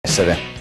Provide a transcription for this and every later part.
essere.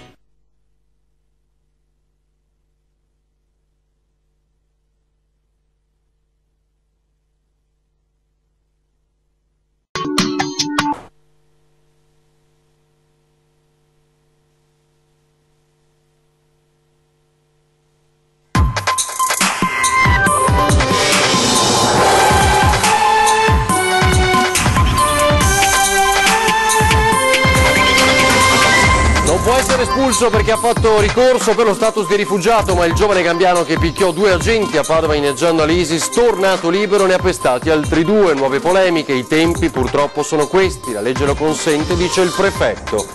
Può essere espulso perché ha fatto ricorso per lo status di rifugiato, ma il giovane gambiano che picchiò 2 agenti a Padova inneggiando all'ISIS, tornato libero, ne ha pestati altri 2, nuove polemiche, i tempi purtroppo sono questi, la legge lo consente, dice il prefetto.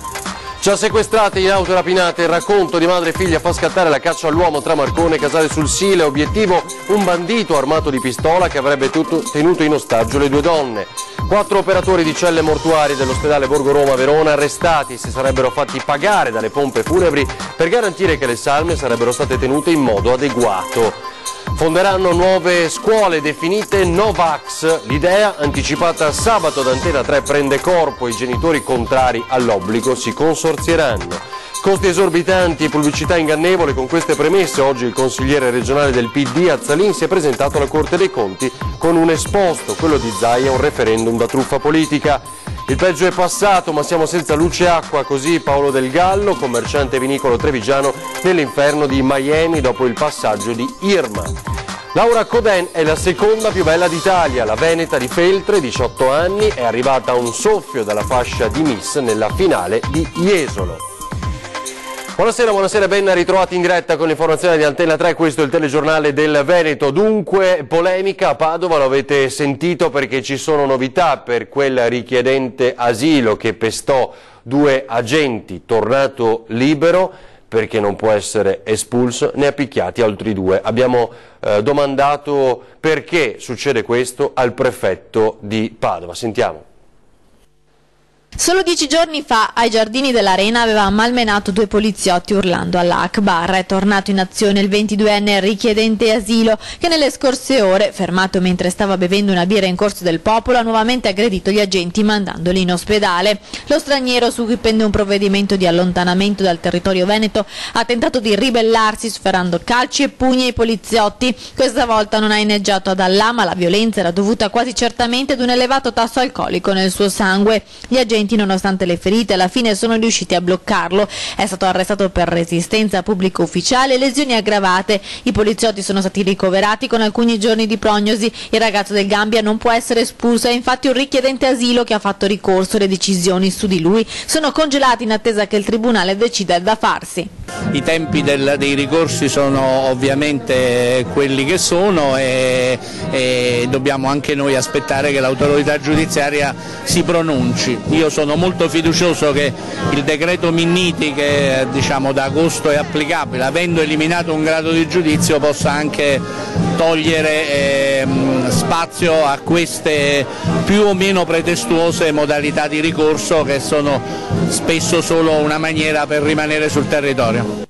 Ci ha sequestrate in auto rapinate, il racconto di madre e figlia fa scattare la caccia all'uomo tra Marcone e Casale sul Sile, obiettivo un bandito armato di pistola che avrebbe tenuto in ostaggio le 2 donne. 4 operatori di celle mortuarie dell'ospedale Borgo Roma Verona arrestati, si sarebbero fatti pagare dalle pompe funebri per garantire che le salme sarebbero state tenute in modo adeguato. Fonderanno nuove scuole definite Novax, l'idea anticipata sabato da Antena 3 prende corpo, i genitori contrari all'obbligo si consorzieranno. Costi esorbitanti e pubblicità ingannevole, con queste premesse oggi il consigliere regionale del PD Azzalin si è presentato alla Corte dei Conti con un esposto, quello di Zaia, un referendum da truffa politica. Il peggio è passato, ma siamo senza luce e acqua, così Paolo Del Gallo, commerciante vinicolo trevigiano, nell'inferno di Miami dopo il passaggio di Irma. Laura Coden è la seconda più bella d'Italia, la veneta di Feltre, 18 anni, è arrivata a un soffio dalla fascia di Miss nella finale di Jesolo. Buonasera, ben ritrovati in diretta con l'informazione di Antena 3, questo è il telegiornale del Veneto. Dunque, polemica a Padova, lo avete sentito perché ci sono novità per quel richiedente asilo che pestò 2 agenti, tornato libero perché non può essere espulso, ne ha picchiati altri 2. Abbiamo domandato perché succede questo al prefetto di Padova. Sentiamo. Solo 10 giorni fa ai giardini dell'Arena aveva malmenato 2 poliziotti urlando all'Akbar. È tornato in azione il 22enne richiedente asilo che nelle scorse ore, fermato mentre stava bevendo una birra in Corso del Popolo, ha nuovamente aggredito gli agenti mandandoli in ospedale. Lo straniero, su cui pende un provvedimento di allontanamento dal territorio veneto, ha tentato di ribellarsi sferrando calci e pugni ai poliziotti. Questa volta non ha inneggiato ad Allah, ma la violenza era dovuta quasi certamente ad un elevato tasso alcolico nel suo sangue. Gli agenti, nonostante le ferite, alla fine sono riusciti a bloccarlo. È stato arrestato per resistenza a pubblico ufficiale e lesioni aggravate. I poliziotti sono stati ricoverati con alcuni giorni di prognosi. Il ragazzo del Gambia non può essere espulso, è infatti un richiedente asilo che ha fatto ricorso. Le decisioni su di lui sono congelate in attesa che il tribunale decida da farsi. I tempi dei ricorsi sono ovviamente quelli che sono e dobbiamo anche noi aspettare che l'autorità giudiziaria si pronunci. Io sono molto fiducioso che il decreto Minniti, che diciamo da agosto è applicabile, avendo eliminato un grado di giudizio, possa anche togliere spazio a queste più o meno pretestuose modalità di ricorso che sono spesso solo una maniera per rimanere sul territorio.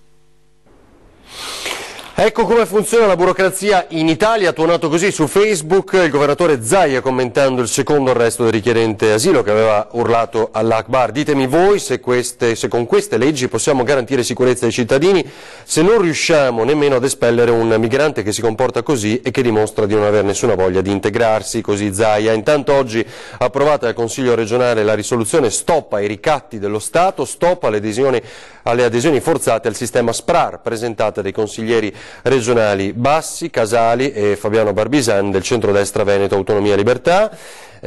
Ecco come funziona la burocrazia in Italia, ha tuonato così su Facebook il governatore Zaia commentando il secondo arresto del richiedente asilo che aveva urlato all'Akbar. Ditemi voi se con queste leggi possiamo garantire sicurezza ai cittadini, se non riusciamo nemmeno ad espellere un migrante che si comporta così e che dimostra di non avere nessuna voglia di integrarsi, così Zaia. Intanto oggi approvata dal Consiglio regionale la risoluzione stop ai ricatti dello Stato, stop alle adesioni forzate al sistema SPRAR, presentata dai consiglieri regionali Bassi, Casali e Fabiano Barbisan del centrodestra Veneto Autonomia e Libertà.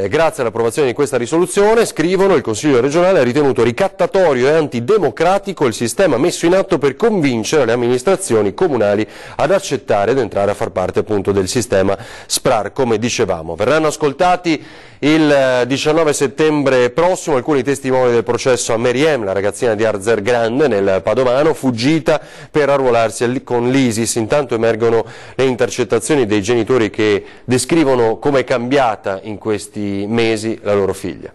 Grazie all'approvazione di questa risoluzione, scrivono, il Consiglio regionale ha ritenuto ricattatorio e antidemocratico il sistema messo in atto per convincere le amministrazioni comunali ad accettare ed entrare a far parte appunto del sistema SPRAR, come dicevamo. Verranno ascoltati il 19 settembre prossimo alcuni testimoni del processo a Meriem, la ragazzina di Arzer Grande nel Padovano, fuggita per arruolarsi con l'ISIS. Intanto emergono le intercettazioni dei genitori che descrivono come è cambiata in questi mesi la loro figlia.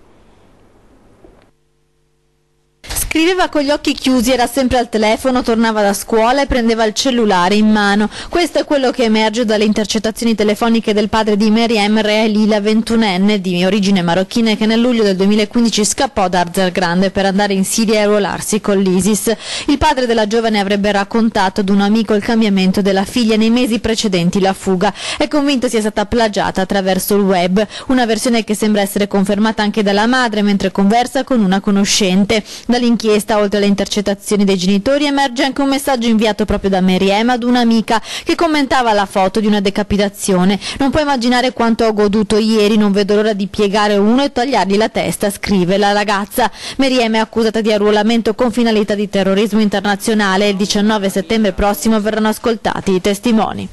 Scriveva con gli occhi chiusi, era sempre al telefono, tornava da scuola e prendeva il cellulare in mano. Questo è quello che emerge dalle intercettazioni telefoniche del padre di Meriem Reali, la 21enne di origine marocchina che nel luglio del 2015 scappò da Arzelgrande per andare in Siria e arruolarsi con l'ISIS. Il padre della giovane avrebbe raccontato ad un amico il cambiamento della figlia nei mesi precedenti la fuga. È convinto sia stata plagiata attraverso il web, una versione che sembra essere confermata anche dalla madre mentre conversa con una conoscente. Dall'inchiesta, oltre alle intercettazioni dei genitori, emerge anche un messaggio inviato proprio da Meriem ad un'amica che commentava la foto di una decapitazione. Non puoi immaginare quanto ho goduto ieri, non vedo l'ora di piegare uno e tagliargli la testa, scrive la ragazza. Meriem è accusata di arruolamento con finalità di terrorismo internazionale. Il 19 settembre prossimo verranno ascoltati i testimoni.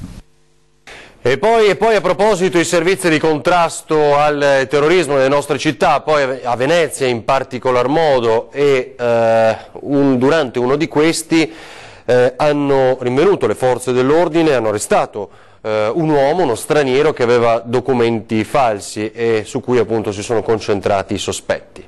E poi a proposito i servizi di contrasto al terrorismo nelle nostre città, poi a Venezia in particolar modo, e durante uno di questi hanno rinvenuto le forze dell'ordine, hanno arrestato un uomo, uno straniero che aveva documenti falsi e su cui appunto si sono concentrati i sospetti.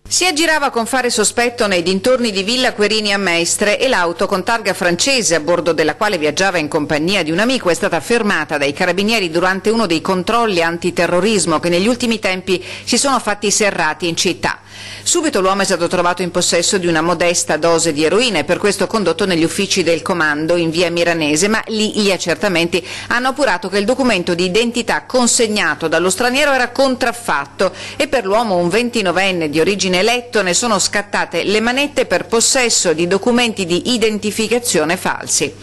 Si aggirava con fare sospetto nei dintorni di Villa Querini a Mestre e l'auto con targa francese a bordo della quale viaggiava in compagnia di un amico è stata fermata dai carabinieri durante uno dei controlli antiterrorismo che negli ultimi tempi si sono fatti serrati in città. Subito l'uomo è stato trovato in possesso di una modesta dose di eroina e per questo condotto negli uffici del comando in via Miranese, ma lì gli accertamenti hanno appurato che il documento di identità consegnato dallo straniero era contraffatto e per l'uomo, un 29enne di origine lettone, sono scattate le manette per possesso di documenti di identificazione falsi.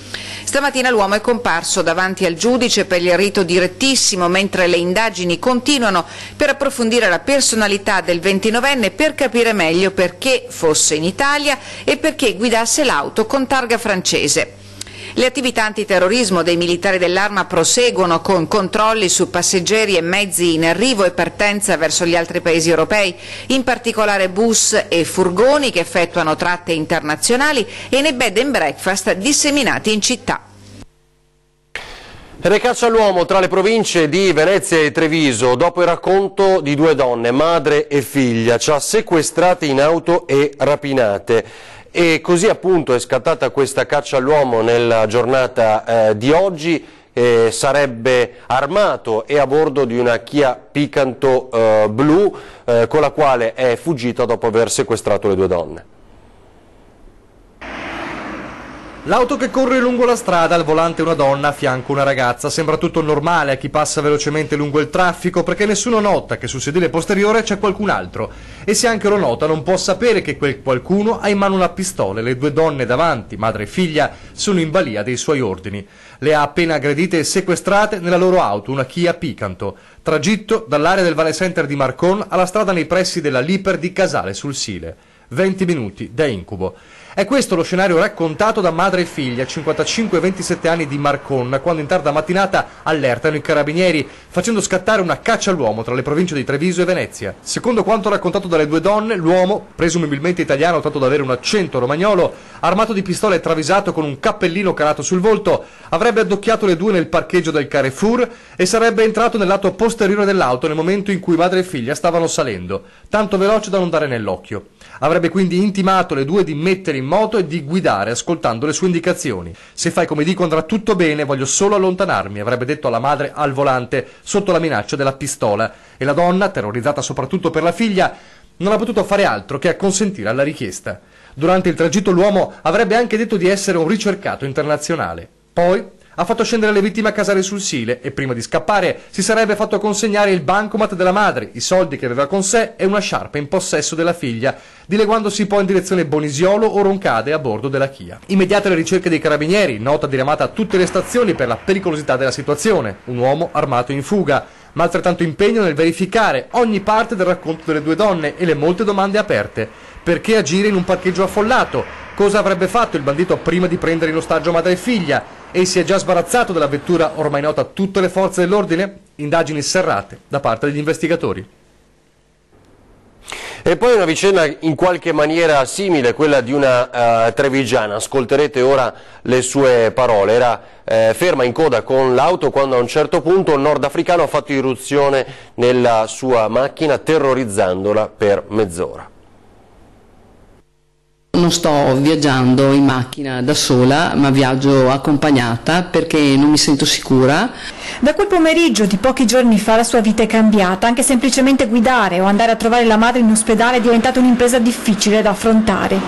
Stamattina l'uomo è comparso davanti al giudice per il rito direttissimo, mentre le indagini continuano per approfondire la personalità del 29enne per capire meglio perché fosse in Italia e perché guidasse l'auto con targa francese. Le attività antiterrorismo dei militari dell'Arma proseguono con controlli su passeggeri e mezzi in arrivo e partenza verso gli altri paesi europei, in particolare bus e furgoni che effettuano tratte internazionali e nei bed and breakfast disseminati in città. Recaccia all'uomo tra le province di Venezia e Treviso dopo il racconto di due donne, madre e figlia, ci ha sequestrate in auto e rapinate. E così appunto è scattata questa caccia all'uomo nella giornata di oggi. Sarebbe armato e a bordo di una Kia Picanto blu con la quale è fuggito dopo aver sequestrato le due donne. L'auto che corre lungo la strada, al volante una donna, a fianco una ragazza. Sembra tutto normale a chi passa velocemente lungo il traffico perché nessuno nota che sul sedile posteriore c'è qualcun altro. E se anche lo nota non può sapere che quel qualcuno ha in mano una pistola e le due donne davanti, madre e figlia, sono in balia dei suoi ordini. Le ha appena aggredite e sequestrate nella loro auto, una Kia Picanto. Tragitto dall'area del Vale Center di Marcon alla strada nei pressi della Liper di Casale sul Sile. 20 minuti da incubo. È questo lo scenario raccontato da madre e figlia, 55 e 27 anni di Marcon, quando in tarda mattinata allertano i carabinieri, facendo scattare una caccia all'uomo tra le province di Treviso e Venezia. Secondo quanto raccontato dalle due donne, l'uomo, presumibilmente italiano tanto da avere un accento romagnolo, armato di pistola e travisato con un cappellino calato sul volto, avrebbe addocchiato le due nel parcheggio del Carrefour e sarebbe entrato nel lato posteriore dell'auto nel momento in cui madre e figlia stavano salendo, tanto veloce da non dare nell'occhio. Avrebbe quindi intimato le due di mettere in moto e di guidare ascoltando le sue indicazioni. Se fai come dico andrà tutto bene, voglio solo allontanarmi, avrebbe detto alla madre al volante sotto la minaccia della pistola, e la donna, terrorizzata soprattutto per la figlia, non ha potuto fare altro che acconsentire alla richiesta. Durante il tragitto l'uomo avrebbe anche detto di essere un ricercato internazionale. Poi ha fatto scendere le vittime a Casale sul Sile e prima di scappare si sarebbe fatto consegnare il bancomat della madre, i soldi che aveva con sé e una sciarpa in possesso della figlia, dileguandosi poi in direzione Bonisiolo o Roncade a bordo della Kia. Immediate le ricerche dei carabinieri, nota diramata a tutte le stazioni per la pericolosità della situazione, un uomo armato in fuga, ma altrettanto impegno nel verificare ogni parte del racconto delle due donne e le molte domande aperte. Perché agire in un parcheggio affollato? Cosa avrebbe fatto il bandito prima di prendere in ostaggio madre e figlia? E si è già sbarazzato della vettura ormai nota a tutte le forze dell'ordine? Indagini serrate da parte degli investigatori. E poi una vicenda in qualche maniera simile, quella di una trevigiana. Ascolterete ora le sue parole. Era ferma in coda con l'auto quando a un certo punto il nordafricano ha fatto irruzione nella sua macchina terrorizzandola per mezz'ora. non sto viaggiando in macchina da sola, ma viaggio accompagnata perché non mi sento sicura. Da quel pomeriggio di pochi giorni fa la sua vita è cambiata, anche semplicemente guidare o andare a trovare la madre in ospedale è diventata un'impresa difficile da affrontare.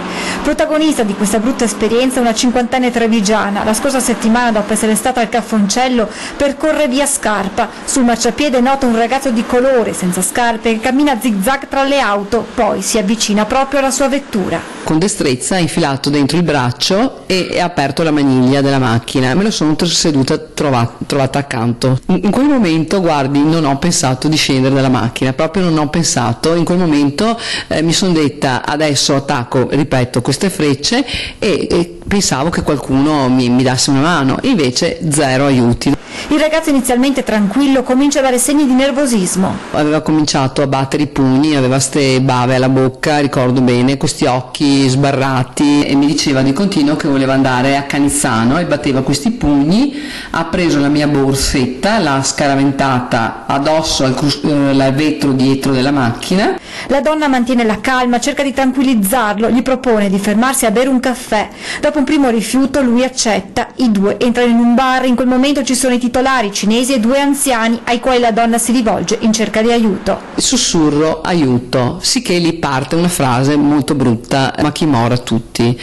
Protagonista di questa brutta esperienza una cinquantenne trevigiana. La scorsa settimana, dopo essere stata al Caffoncello, percorre via Scarpa. Sul marciapiede nota un ragazzo di colore, senza scarpe, che cammina zig-zag tra le auto, poi si avvicina proprio alla sua vettura. Con destrezza ha infilato dentro il braccio e ha aperto la maniglia della macchina. Me lo sono seduta trovata accanto. In quel momento, guardi, non ho pensato di scendere dalla macchina, proprio non ho pensato. In quel momento mi sono detta: adesso attacco, ripeto, queste frecce, e pensavo che qualcuno mi dasse una mano, invece zero aiuti. Il ragazzo, inizialmente tranquillo, comincia a dare segni di nervosismo. Aveva cominciato a battere i pugni, aveva ste bave alla bocca, ricordo bene, questi occhi sbarrati, e mi diceva di continuo che voleva andare a Canizzano e batteva questi pugni. Ha preso la mia borsetta, l'ha scaraventata addosso al vetro dietro della macchina. La donna mantiene la calma, cerca di tranquillizzarlo, gli propone di fermarsi a bere un caffè. Dopo un primo rifiuto lui accetta. I due entrano in un bar. In quel momento ci sono i titolari cinesi e due anziani ai quali la donna si rivolge in cerca di aiuto. Sussurro aiuto, sicché lì parte una frase molto brutta: ma chi mora tutti.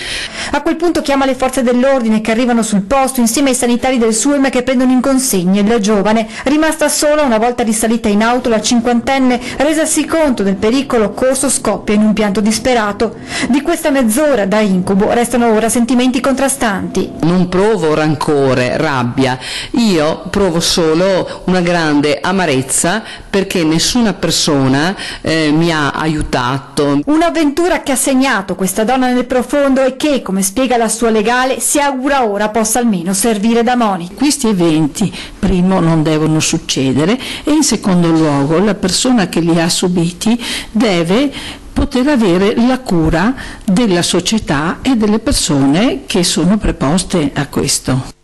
A quel punto chiama le forze dell'ordine, che arrivano sul posto insieme ai sanitari del SUEM, che prendono in consegna la giovane. Rimasta sola, una volta risalita in auto, la cinquantenne, resasi conto del pericolo occorso, scoppia in un pianto disperato. Di questa mezz'ora da incubo restano ora sentimenti contrastanti. Non provo rancore, rabbia, io provo solo una grande amarezza perché nessuna persona mi ha aiutato. Un'avventura che ha segnato questa donna nel profondo e che, come spiega la sua legale, si augura ora possa almeno servire da monito. Questi eventi, primo, non devono succedere, e in secondo luogo la persona che li ha subiti deve poter avere la cura della società e delle persone che sono preposte a questo.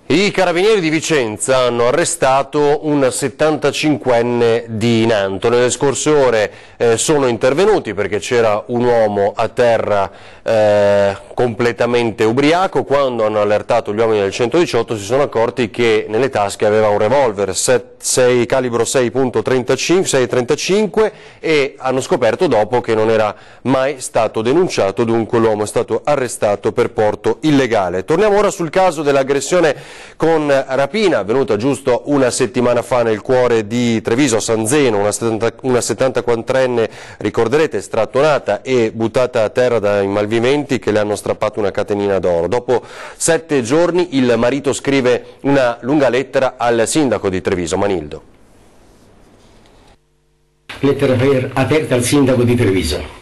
I carabinieri di Vicenza hanno arrestato un 75enne di Nanto. Nelle scorse ore sono intervenuti perché c'era un uomo a terra completamente ubriaco. Quando hanno allertato gli uomini del 118 si sono accorti che nelle tasche aveva un revolver calibro 6.35 e hanno scoperto dopo che non era mai stato denunciato, dunque l'uomo è stato arrestato per porto illegale. Torniamo ora sul caso dell'aggressione con rapina avvenuta giusto una settimana fa nel cuore di Treviso, a San Zeno. Una 74enne, ricorderete, strattonata e buttata a terra dai malviventi che le hanno strappato una catenina d'oro. Dopo 7 giorni il marito scrive una lunga lettera al sindaco di Treviso, Manildo. Lettera aperta al sindaco di Treviso.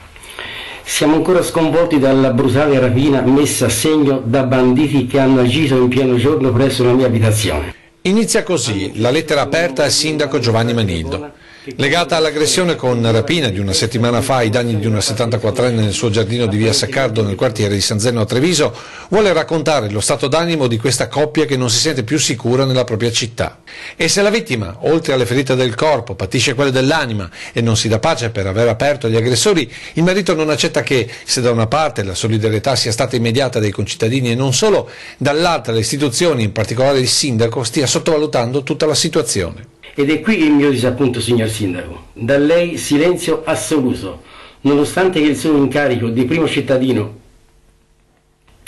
Siamo ancora sconvolti dalla brutale rapina messa a segno da banditi che hanno agito in pieno giorno presso la mia abitazione. Inizia così la lettera aperta al sindaco Giovanni Manildo. Legata all'aggressione con rapina di una settimana fa ai danni di una 74enne nel suo giardino di via Saccardo nel quartiere di San Zeno a Treviso, vuole raccontare lo stato d'animo di questa coppia che non si sente più sicura nella propria città. E se la vittima, oltre alle ferite del corpo, patisce quelle dell'anima e non si dà pace per aver aperto agli aggressori, il marito non accetta che, se da una parte la solidarietà sia stata immediata dai concittadini e non solo, dall'altra le istituzioni, in particolare il sindaco, stia sottovalutando tutta la situazione. Ed è qui il mio disappunto, signor Sindaco. Da lei silenzio assoluto, nonostante che il suo incarico di primo cittadino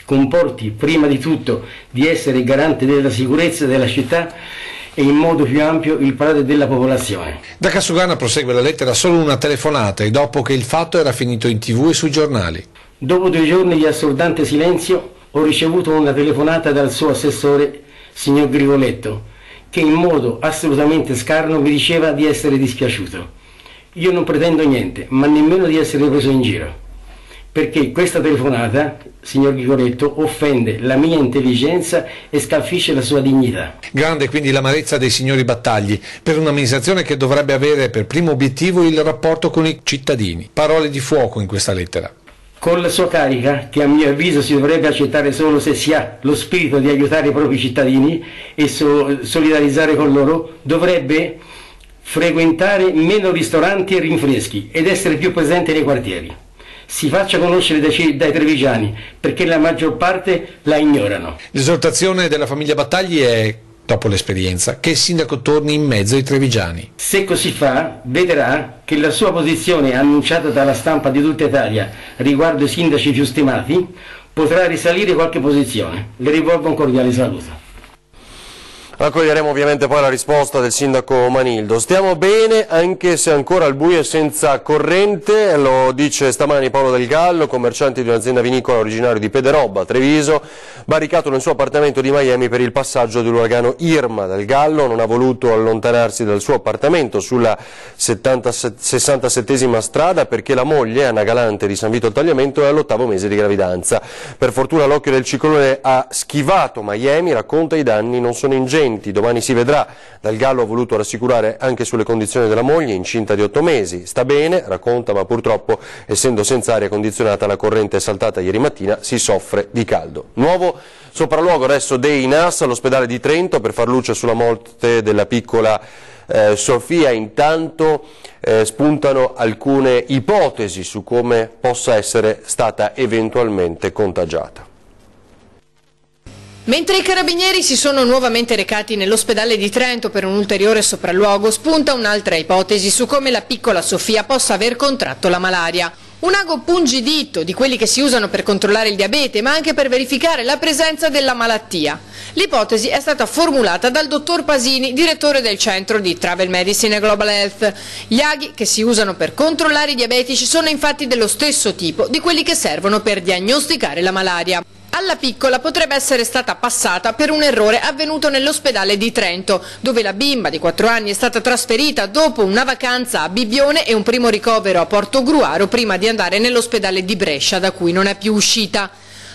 comporti prima di tutto di essere garante della sicurezza della città e in modo più ampio il parere della popolazione. Da Casugana prosegue la lettera solo una telefonata e dopo che il fatto era finito in TV e sui giornali. Dopo 2 giorni di assordante silenzio ho ricevuto una telefonata dal suo assessore, signor Grigoletto, che in modo assolutamente scarno mi diceva di essere dispiaciuto. Io non pretendo niente, ma nemmeno di essere preso in giro, perché questa telefonata, signor Grigoletto, offende la mia intelligenza e scalfisce la sua dignità. Grande quindi l'amarezza dei signori Battagli per un'amministrazione che dovrebbe avere per primo obiettivo il rapporto con i cittadini. Parole di fuoco in questa lettera. Con la sua carica, che a mio avviso si dovrebbe accettare solo se si ha lo spirito di aiutare i propri cittadini e solidarizzare con loro, dovrebbe frequentare meno ristoranti e rinfreschi ed essere più presente nei quartieri. si faccia conoscere dai trevigiani, perché la maggior parte la ignorano. L'esortazione della famiglia Battagli è, dopo l'esperienza, che il sindaco torni in mezzo ai trevigiani. Se così fa, vedrà che la sua posizione annunciata dalla stampa di tutta Italia riguardo i sindaci più stimati potrà risalire qualche posizione. Le rivolgo un cordiale saluto. Accoglieremo ovviamente poi la risposta del sindaco Manildo. Stiamo bene anche se ancora al buio e senza corrente, lo dice stamani Paolo Del Gallo, commerciante di un'azienda vinicola originario di Pederobba, Treviso, barricato nel suo appartamento di Miami per il passaggio dell'uragano Irma. Del Gallo non ha voluto allontanarsi dal suo appartamento sulla 67esima strada perché la moglie, Anna Galante di San Vito al Tagliamento, è all'8° mese di gravidanza. Per fortuna l'occhio del ciclone ha schivato Miami, racconta i danni non sono ingenti. Domani si vedrà. Del Gallo ha voluto rassicurare anche sulle condizioni della moglie, incinta di 8 mesi. Sta bene, racconta, ma purtroppo, essendo senza aria condizionata, la corrente è saltata ieri mattina, si soffre di caldo. Nuovo sopralluogo adesso dei NAS all'ospedale di Trento per far luce sulla morte della piccola Sofia. Intanto spuntano alcune ipotesi su come possa essere stata eventualmente contagiata. Mentre i carabinieri si sono nuovamente recati nell'ospedale di Trento per un ulteriore sopralluogo, spunta un'altra ipotesi su come la piccola Sofia possa aver contratto la malaria. Un ago pungidito, di quelli che si usano per controllare il diabete, ma anche per verificare la presenza della malattia. L'ipotesi è stata formulata dal dottor Pasini, direttore del centro di Travel Medicine e Global Health. Gli aghi che si usano per controllare i diabetici sono infatti dello stesso tipo di quelli che servono per diagnosticare la malaria. Alla piccola potrebbe essere stata passata per un errore avvenuto nell'ospedale di Trento, dove la bimba di 4 anni è stata trasferita dopo una vacanza a Bibbione e un primo ricovero a Portogruaro prima di andare nell'ospedale di Brescia, da cui non è più uscita.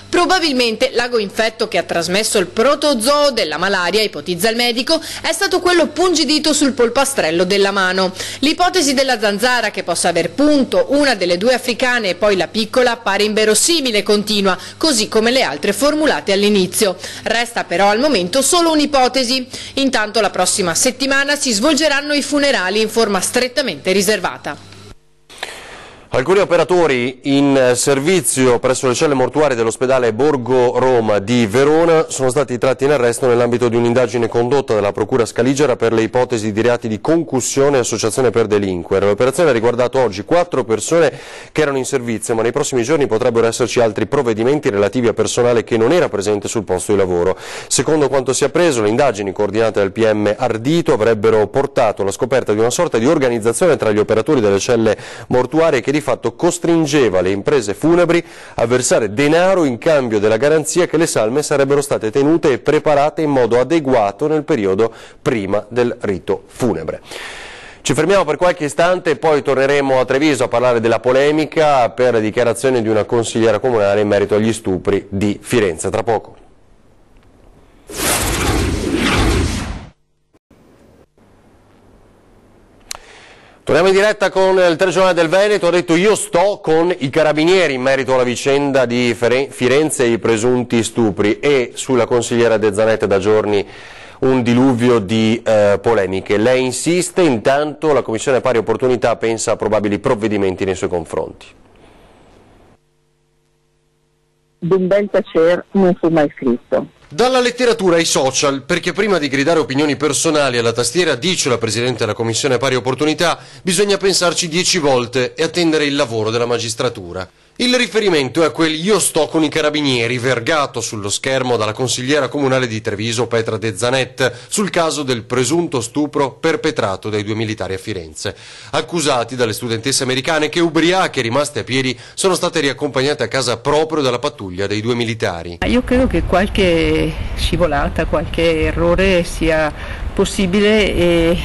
Probabilmente l'ago infetto che ha trasmesso il protozoo della malaria, ipotizza il medico, è stato quello pungidito sul polpastrello della mano. L'ipotesi della zanzara che possa aver punto una delle 2 africane e poi la piccola pare inverosimile, continua, così come le altre formulate all'inizio. Resta però al momento solo un'ipotesi. Intanto la prossima settimana si svolgeranno i funerali in forma strettamente riservata. Alcuni operatori in servizio presso le celle mortuarie dell'ospedale Borgo Roma di Verona sono stati tratti in arresto nell'ambito di un'indagine condotta dalla Procura Scaligera per le ipotesi di reati di concussione e associazione per delinquere. L'operazione ha riguardato oggi 4 persone che erano in servizio, ma nei prossimi giorni potrebbero esserci altri provvedimenti relativi a personale che non era presente sul posto di lavoro. Secondo quanto si è appreso, le indagini coordinate dal PM Ardito avrebbero portato alla scoperta di una sorta di organizzazione tra gli operatori delle celle mortuarie che di fatto costringeva le imprese funebri a versare denaro in cambio della garanzia che le salme sarebbero state tenute e preparate in modo adeguato nel periodo prima del rito funebre. Ci fermiamo per qualche istante e poi torneremo a Treviso a parlare della polemica per le dichiarazioni di una consigliera comunale in merito agli stupri di Firenze. Tra poco. Torniamo in diretta con il telegiornale del Veneto. Ha detto io sto con i carabinieri in merito alla vicenda di Firenze e i presunti stupri, e sulla consigliera De Zanetti da giorni un diluvio di polemiche. Lei insiste, intanto la Commissione Pari Opportunità pensa a probabili provvedimenti nei suoi confronti. D'un bel tacer non fu mai scritto. Dalla letteratura ai social, perché prima di gridare opinioni personali alla tastiera, dice la Presidente della Commissione Pari Opportunità, bisogna pensarci 10 volte e attendere il lavoro della magistratura. Il riferimento è a quel io sto con i carabinieri vergato sullo schermo dalla consigliera comunale di Treviso Petra De Zanetti sul caso del presunto stupro perpetrato dai 2 militari a Firenze, accusati dalle studentesse americane che, ubriache e rimaste a piedi, sono state riaccompagnate a casa proprio dalla pattuglia dei 2 militari. Io credo che qualche scivolata, qualche errore sia possibile e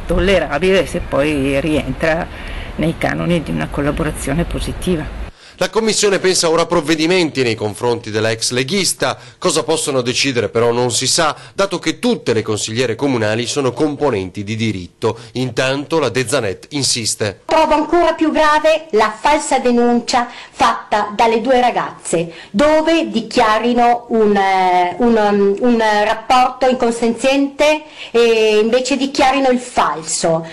tollerabile se poi rientra nei canoni di una collaborazione positiva. La Commissione pensa ora a provvedimenti nei confronti della ex leghista. Cosa possono decidere però non si sa, dato che tutte le consigliere comunali sono componenti di diritto. Intanto la De Zanetti insiste. Trovo ancora più grave la falsa denuncia fatta dalle 2 ragazze, dove dichiarino un rapporto inconsenziente e invece dichiarino il falso.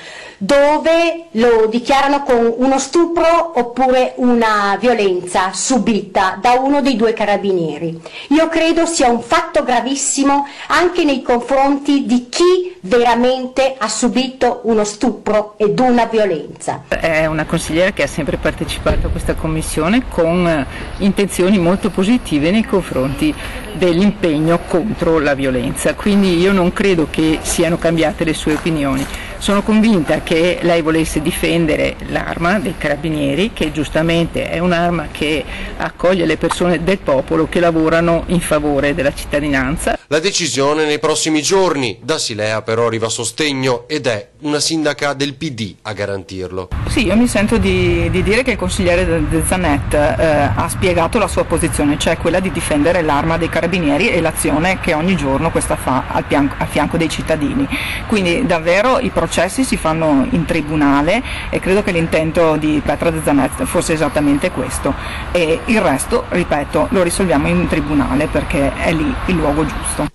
dove lo dichiarano con uno stupro oppure una violenza subita da uno dei due carabinieri. Io credo sia un fatto gravissimo anche nei confronti di chi veramente ha subito uno stupro ed una violenza. È una consigliera che ha sempre partecipato a questa commissione con intenzioni molto positive nei confronti dell'impegno contro la violenza, quindi io non credo che siano cambiate le sue opinioni. Sono convinta che lei volesse difendere l'arma dei carabinieri, che giustamente è un'arma che accoglie le persone del popolo che lavorano in favore della cittadinanza. La decisione nei prossimi giorni. Da Silea però arriva sostegno ed è una sindaca del PD a garantirlo. Sì, io mi sento di dire che il consigliere De Zanet ha spiegato la sua posizione, cioè quella di difendere l'arma dei carabinieri e l'azione che ogni giorno questa fa a fianco dei cittadini. Quindi davvero i processi si fanno in tribunale e credo che l'intento di Petra De Zanet fosse esattamente questo, e il resto, ripeto, lo risolviamo in tribunale perché è lì il luogo giusto.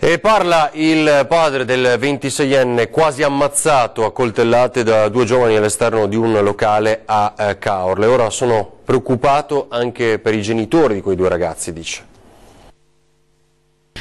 E parla il padre del 26enne quasi ammazzato a coltellate da due giovani all'esterno di un locale a Caorle. Ora sono preoccupato anche per i genitori di quei due ragazzi, dice.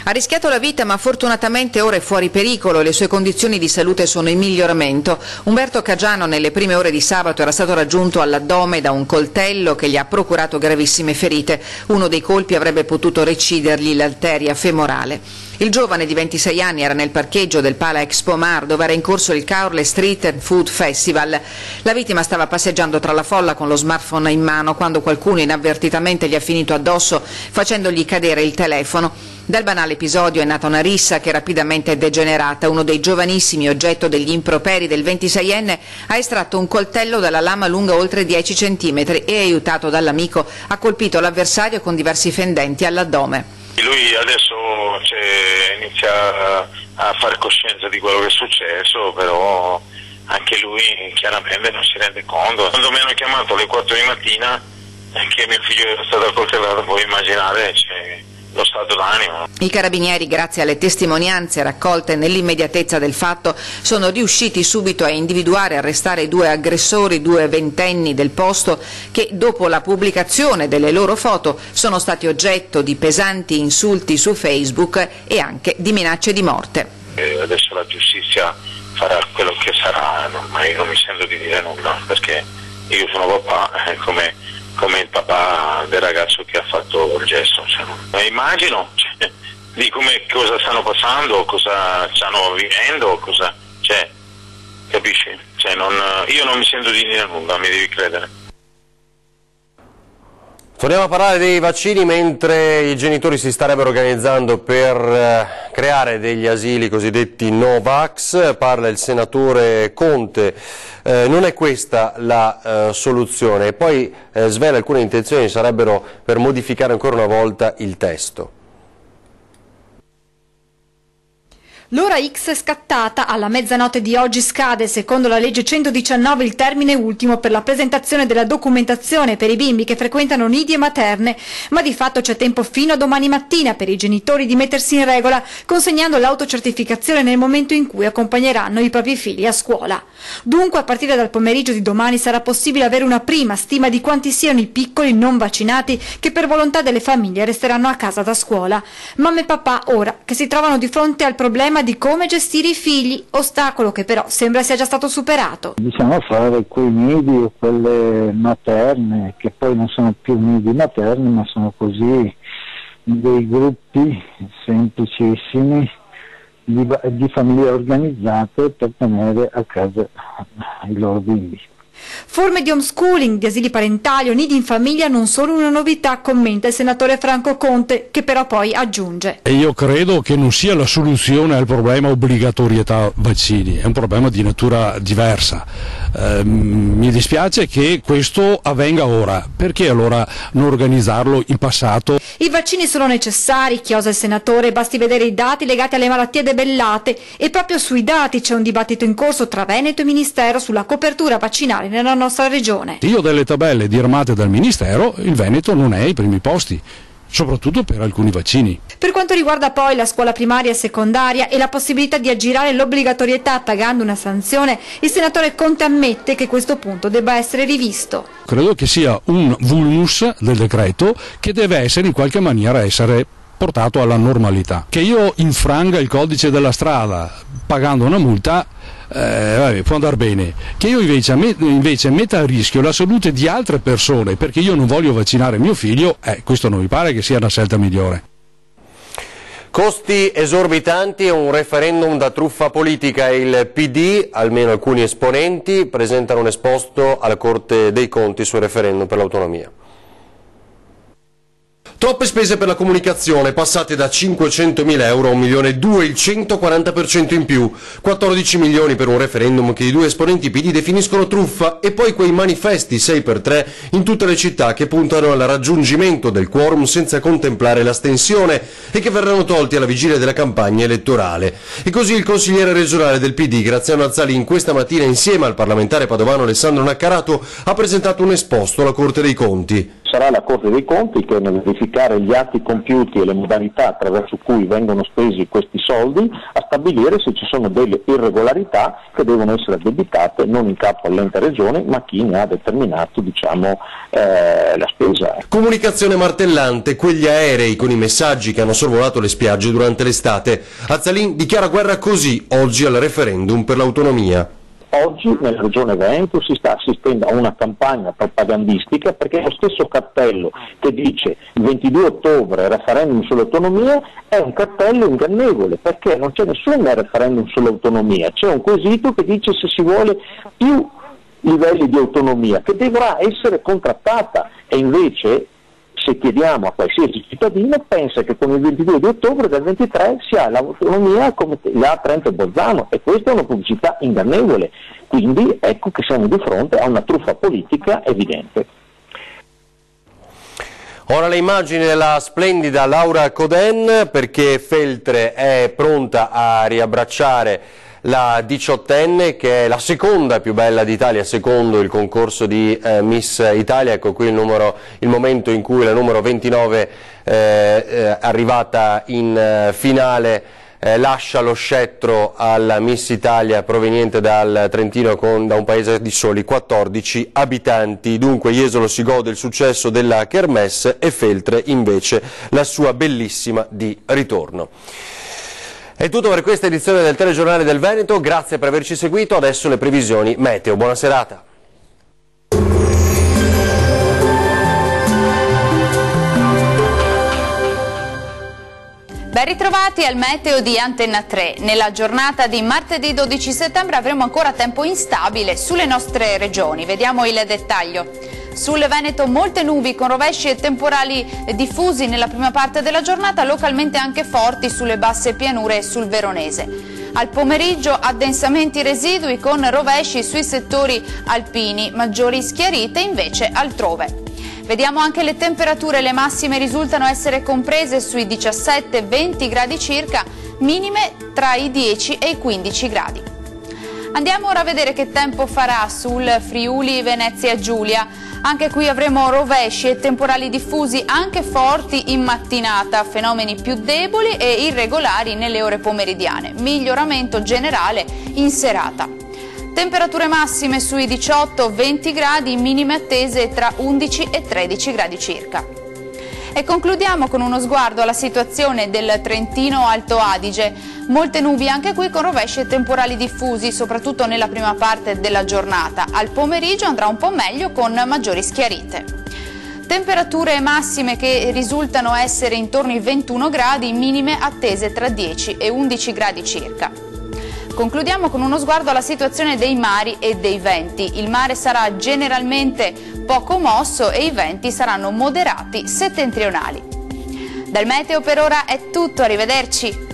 Ha rischiato la vita, ma fortunatamente ora è fuori pericolo e le sue condizioni di salute sono in miglioramento. Umberto Cagiano nelle prime ore di sabato era stato raggiunto all'addome da un coltello che gli ha procurato gravissime ferite. Uno dei colpi avrebbe potuto recidergli l'arteria femorale. Il giovane di 26 anni era nel parcheggio del Pala Expo Mar, dove era in corso il Caorle Street and Food Festival. La vittima stava passeggiando tra la folla con lo smartphone in mano quando qualcuno inavvertitamente gli ha finito addosso facendogli cadere il telefono. Dal banale episodio è nata una rissa che rapidamente è degenerata. Uno dei giovanissimi, oggetto degli improperi del 26enne, ha estratto un coltello dalla lama lunga oltre 10 centimetri e, aiutato dall'amico, ha colpito l'avversario con diversi fendenti all'addome. Lui adesso inizia a fare coscienza di quello che è successo, però anche lui chiaramente non si rende conto. Quando mi hanno chiamato alle 4 di mattina che mio figlio era stato accoltellato, puoi immaginare lo stato d'animo. I carabinieri, grazie alle testimonianze raccolte nell'immediatezza del fatto, sono riusciti subito a individuare e arrestare i due aggressori, due ventenni del posto, che dopo la pubblicazione delle loro foto sono stati oggetto di pesanti insulti su Facebook e anche di minacce di morte. Adesso la giustizia farà quello che sarà, ma io non mi sento di dire nulla, perché io sono papà, come il papà del ragazzo che ha fatto il gesto. Immagino di cosa stanno passando, cosa stanno vivendo, capisci? Io non mi sento di dire nulla, mi devi credere. Torniamo a parlare dei vaccini mentre i genitori si starebbero organizzando per creare degli asili cosiddetti Novax. Parla il senatore Conte. Non è questa la soluzione. E poi svela alcune intenzioni, sarebbero per modificare ancora una volta il testo. L'ora X è scattata, alla mezzanotte di oggi scade, secondo la legge 119, il termine ultimo per la presentazione della documentazione per i bimbi che frequentano nidi e materne, ma di fatto c'è tempo fino a domani mattina per i genitori di mettersi in regola, consegnando l'autocertificazione nel momento in cui accompagneranno i propri figli a scuola. Dunque, a partire dal pomeriggio di domani sarà possibile avere una prima stima di quanti siano i piccoli non vaccinati che per volontà delle famiglie resteranno a casa da scuola. Mamma e papà ora che si trovano di fronte al problema di come gestire i figli, ostacolo che però sembra sia già stato superato. Bisogna fare quei nidi o quelle materne, che poi non sono più nidi materni, ma sono così dei gruppi semplicissimi di famiglie organizzate per tenere a casa i loro bimbi. Forme di homeschooling, di asili parentali o nidi in famiglia non sono una novità, commenta il senatore Franco Conte, che però poi aggiunge. E io credo che non sia la soluzione al problema obbligatorietà vaccini, è un problema di natura diversa. Mi dispiace che questo avvenga ora, perché allora non organizzarlo in passato? I vaccini sono necessari, chiosa il senatore, basti vedere i dati legati alle malattie debellate, e proprio sui dati c'è un dibattito in corso tra Veneto e Ministero sulla copertura vaccinale nella nostra regione. Io delle tabelle dirmate dal Ministero, il Veneto non è ai primi posti. soprattutto per alcuni vaccini. Per quanto riguarda poi la scuola primaria e secondaria e la possibilità di aggirare l'obbligatorietà pagando una sanzione, il senatore Conte ammette che questo punto debba essere rivisto. Credo che sia un vulnus del decreto che deve essere in qualche maniera portato alla normalità. Che io infranga il codice della strada pagando una multa può andare bene, che io invece metta a rischio la salute di altre persone perché io non voglio vaccinare mio figlio, questo non mi pare che sia una scelta migliore. Costi esorbitanti e un referendum da truffa politica. Il PD, almeno alcuni esponenti, presentano un esposto alla Corte dei Conti sul referendum per l'autonomia. Troppe spese per la comunicazione, passate da 500.000 euro a 1,2 milioni, il 140% in più, 14 milioni per un referendum che i due esponenti PD definiscono truffa, e poi quei manifesti 6x3 in tutte le città che puntano al raggiungimento del quorum senza contemplare l'astensione e che verranno tolti alla vigilia della campagna elettorale. E così il consigliere regionale del PD, Graziano Azzalin, questa mattina insieme al parlamentare padovano Alessandro Naccarato ha presentato un esposto alla Corte dei Conti. Sarà la Corte dei Conti che nel verificare gli atti compiuti e le modalità attraverso cui vengono spesi questi soldi a stabilire se ci sono delle irregolarità che devono essere addebitate non in capo all'ente regione ma a chi ne ha determinato la spesa. Comunicazione martellante, quegli aerei con i messaggi che hanno sorvolato le spiagge durante l'estate. Azzalin dichiara guerra così oggi al referendum per l'autonomia. Oggi nella regione Veneto si sta assistendo a una campagna propagandistica perché lo stesso cartello che dice il 22 ottobre referendum sull'autonomia è un cartello ingannevole perché non c'è nessun referendum sull'autonomia, c'è un quesito che dice se si vuole più livelli di autonomia che dovrà essere contrattata e invece se chiediamo a qualsiasi cittadino pensa che con il 22 di ottobre del 23 si ha l'autonomia come la Trento e Bolzano e questa è una pubblicità ingannevole, quindi ecco che siamo di fronte a una truffa politica evidente. Ora le immagini della splendida Laura Coden perché Feltre è pronta a riabbracciare la 18enne che è la seconda più bella d'Italia secondo il concorso di Miss Italia. Ecco qui il momento in cui la numero 29 arrivata in finale lascia lo scettro alla Miss Italia proveniente dal Trentino da un paese di soli 14 abitanti. Dunque Jesolo si gode il successo della Kermesse e Feltre invece la sua bellissima di ritorno. È tutto per questa edizione del Telegiornale del Veneto, grazie per averci seguito, adesso le previsioni meteo. Buona serata. Ben ritrovati al meteo di Antenna 3. Nella giornata di martedì 12 settembre avremo ancora tempo instabile sulle nostre regioni. Vediamo il dettaglio. Sul Veneto molte nubi con rovesci e temporali diffusi nella prima parte della giornata, localmente anche forti sulle basse pianure e sul Veronese. Al pomeriggio addensamenti residui con rovesci sui settori alpini, maggiori schiarite invece altrove. Vediamo anche le temperature, le massime risultano essere comprese sui 17-20 gradi circa, minime tra i 10 e i 15 gradi. Andiamo ora a vedere che tempo farà sul Friuli Venezia Giulia. Anche qui avremo rovesci e temporali diffusi anche forti in mattinata, fenomeni più deboli e irregolari nelle ore pomeridiane, miglioramento generale in serata. Temperature massime sui 18-20 gradi, minime attese tra 11 e 13 gradi circa. E concludiamo con uno sguardo alla situazione del Trentino Alto Adige. Molte nubi anche qui con rovesci e temporali diffusi, soprattutto nella prima parte della giornata. Al pomeriggio andrà un po' meglio con maggiori schiarite. Temperature massime che risultano essere intorno ai 21 gradi, minime attese tra 10 e 11 gradi circa. Concludiamo con uno sguardo alla situazione dei mari e dei venti. Il mare sarà generalmente poco mosso e i venti saranno moderati settentrionali. Dal meteo per ora è tutto, arrivederci.